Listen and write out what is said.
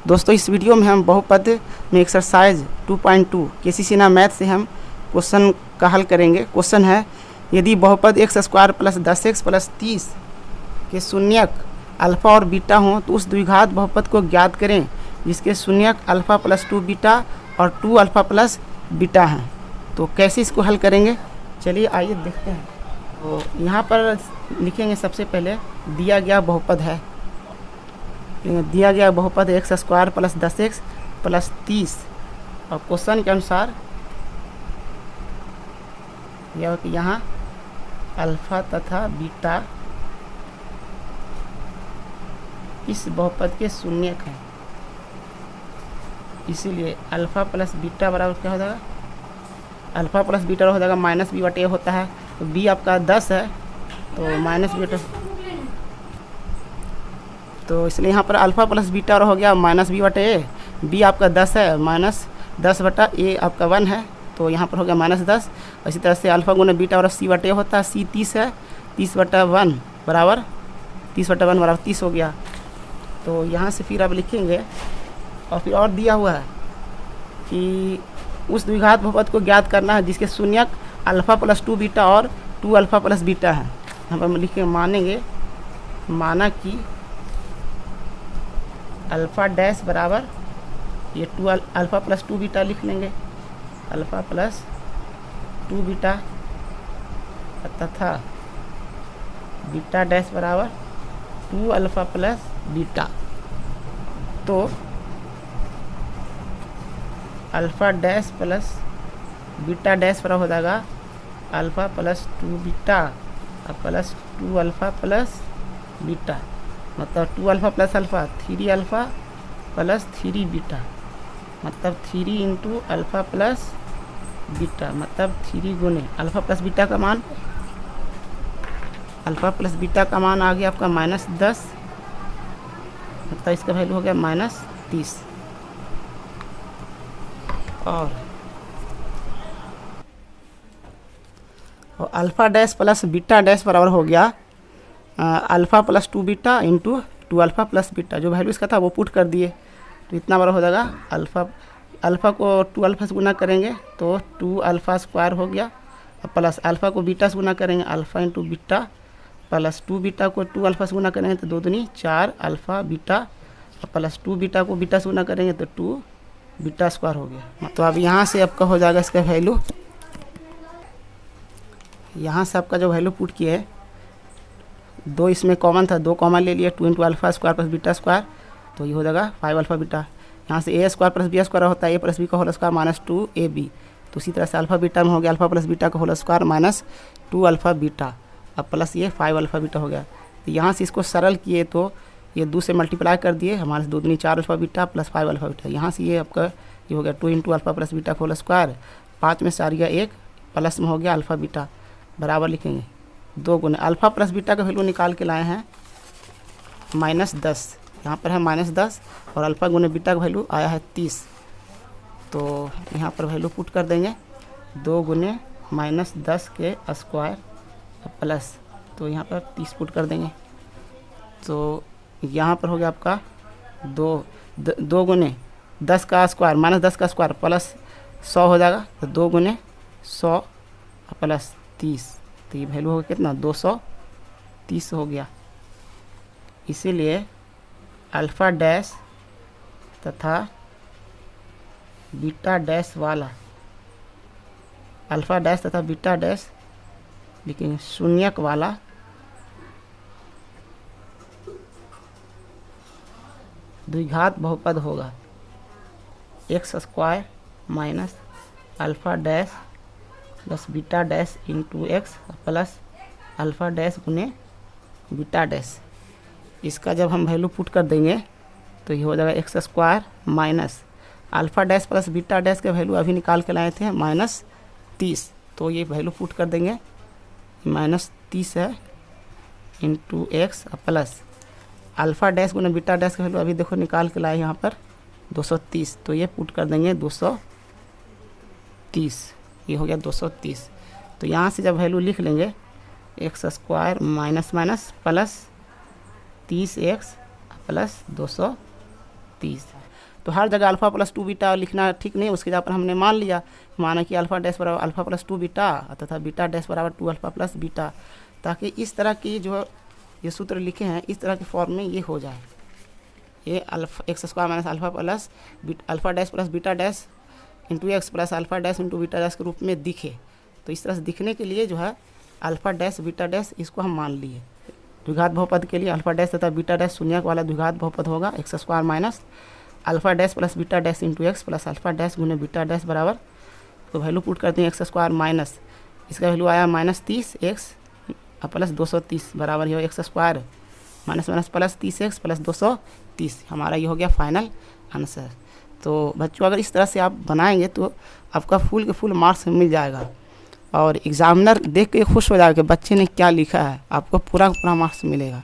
दोस्तों इस वीडियो में हम बहुपद में एक्सरसाइज 2.2 केसी सिन्हा मैथ से हम क्वेश्चन का हल करेंगे। क्वेश्चन है, यदि बहुपद x square plus 10x plus 30 के शून्यक अल्फ़ा और बीटा हों तो उस द्विघात बहुपद को ज्ञात करें जिसके शून्यक अल्फ़ा प्लस 2 बीटा और 2 अल्फ़ा प्लस बीटा हैं। तो कैसे इसको हल करेंगे, चलिए आइए देखते हैं। तो यहाँ पर लिखेंगे, सबसे पहले दिया गया बहुपद है, दिया गया बहुपद x square plus 10x plus 30 और क्वेश्चन के अनुसार यह कि यहाँ अल्फ़ा तथा बीटा इस बहुपद के शून्यक हैं, इसीलिए अल्फ़ा प्लस बीटा बराबर क्या हो जाएगा, अल्फ़ा प्लस बीटा हो जाएगा माइनस बी बटे होता है। तो बी आपका 10 है तो माइनस बीटा, तो इसलिए यहाँ पर अल्फ़ा प्लस बीटा हो गया माइनस बी बटे ए। बी आपका 10 है माइनस 10 बटा ए आपका 1 है, तो यहाँ पर हो गया माइनस 10। इसी तरह से अल्फ़ा गुना बीटा और सी बटे होता है, सी 30 है, 30 बटा 1 बराबर 30 बटा 1 बराबर 30 हो गया। तो यहाँ से फिर अब लिखेंगे और फिर और दिया हुआ है कि उस द्विघात बहुपद को ज्ञात करना है जिसके शून्यक अल्फ़ा प्लस 2 बीटा और 2 अल्फ़ा प्लस बीटा है। यहाँ पर हम लिखेंगे, मानेंगे, माना कि अल्फ़ा डैश बराबर ये 2 अल्फ़ा प्लस 2 बीटा लिख लेंगे, अल्फ़ा प्लस 2 बीटा तथा बीटा डैश बराबर 2 अल्फ़ा प्लस बीटा। तो alpha dash plus beta dash बराबर हो जाएगा alpha plus 2 beta plus 2 alpha plus beta, मतलब 2 alpha plus alpha 3 alpha plus 3 beta, मतलब 3 इंटू अल्फ़ा प्लस बीटा, मतलब 3 गुने अल्फ़ा प्लस बीटा का मान, अल्फ़ा प्लस बीटा का मान आ गया आपका माइनस 10, मतलब इसका वैल्यू हो गया माइनस 30। और alpha dash plus beta dash बराबर हो गया alpha plus 2 beta into 2 alpha plus beta, जो वैल्यू इसका था वो पुट कर दिए, तो इतना बड़ा हो जाएगा। अल्फ़ा को 2 अल्फ़ा से गुना करेंगे तो 2 अल्फ़ा स्क्वायर हो गया, प्लस अल्फ़ा को बीटा से गुना करेंगे alpha into beta, plus 2 beta को 2 अल्फ़ा से गुना करेंगे तो 2 दूनी 4 अल्फ़ा बीटा, प्लस 2 बीटा को बीटा से गुना करेंगे तो 2 बीटा स्क्वायर हो गया। तो अब यहाँ से आपका हो जाएगा इसका वैल्यू, यहाँ से आपका जो वैल्यू पुट किए, 2 इसमें कॉमन था, 2 कॉमन ले लिए, 2 into alpha square plus beta square, तो ये हो जाएगा 5 अल्फ़ा बीटा। यहाँ से A square plus B square होता है ए प्लस बी का whole square minus 2 A B, तो इसी तरह से अल्फ़ा बीटा में हो गया अल्फ़ा प्लस बीटा का whole square minus 2 alpha beta, अब प्लस ये 5 अल्फ़ा बीटा हो गया। तो यहाँ से इसको सरल किए तो ये 2 से मल्टीप्लाई कर दिए, हमारे 2 दूनी 4 alpha beta plus 5 alpha beta. यहाँ से ये आपका ये हो गया 2 इंटू अल्फ़ा प्लस बीटा का होल स्क्वायर, 5 में से आ गया 1, प्लस में हो गया अल्फ़ा बीटा बराबर लिखेंगे 2 गुना अल्फ़ा प्लस बीटा का वैल्यू निकाल के लाए हैं माइनस 10, यहाँ पर है माइनस 10 और अल्फ़ा गुना बीटा का वैल्यू आया है 30, तो यहाँ पर वैल्यू पुट कर देंगे 2 गुने माइनस 10 के स्क्वायर प्लस, तो यहाँ पर 30 पुट कर देंगे। तो यहाँ पर हो गया आपका 2 गुने 10 का स्क्वायर माइनस 10 का स्क्वायर प्लस 100 हो जाएगा, तो 2 गुने 100 प्लस 30, तो ये वैल्यू हो गया कितना 230 हो गया। इसीलिए अल्फ़ा डैश तथा बीटा डैश वाला, अल्फ़ा डैश तथा बीटा डैश लेकिन शून्यक वाला द्विघात बहुपद होगा x square minus alpha dash plus beta dash into x plus alpha dash गुने बीटा डैश। इसका जब हम वैल्यू पुट कर देंगे तो ये हो जाएगा x square minus alpha dash plus beta dash के वैल्यू अभी निकाल के लाए थे माइनस 30, तो ये वैल्यू पुट कर देंगे माइनस 30 है into x plus alpha dash गुना बीटा डैश का वैल्यू अभी देखो निकाल के लाए यहाँ पर 230, तो ये पुट कर देंगे 230, ये हो गया 230। तो यहाँ से जब वैल्यू लिख लेंगे x square minus minus plus 30x plus 230 230। तो हर जगह अल्फ़ा प्लस 2 बीटा लिखना ठीक नहीं, उसके जगह पर हमने मान लिया, माना कि अल्फ़ा डैश बराबर अल्फ़ा प्लस 2 बीटा तथा बीटा डैश बराबर 2 अल्फ़ा प्लस बीटा, ताकि इस तरह की जो ये सूत्र लिखे हैं इस तरह के फॉर्म में ये हो जाए, ये alpha x square minus alpha plus alpha dash plus beta dash into x plus alpha dash into beta dash के रूप में दिखे। तो इस तरह से दिखने के लिए जो है अल्फ़ा डैश बीटा डैश इसको हम मान लिए। द्विघात बहुपद के लिए अल्फ़ा डैश तथा बीटा डैश शून्यक वाला द्विघात बहुपद होगा x square minus alpha dash plus beta dash into x plus alpha dash गुने बीटा डैश बराबर, तो वैल्यू पुट करते हैं एक्स स्क्वायर माइनस, इसका वैल्यू आया -30 एक्स प्लस 230 बराबर ये x square minus minus plus 30 x plus 230, हमारा ये हो गया फाइनल आंसर। तो बच्चों अगर इस तरह से आप बनाएंगे तो आपका फुल के फुल मार्क्स मिल जाएगा और एग्जामिनर देख के खुश हो जाएगा कि बच्चे ने क्या लिखा है, आपको पूरा पूरा मार्क्स मिलेगा।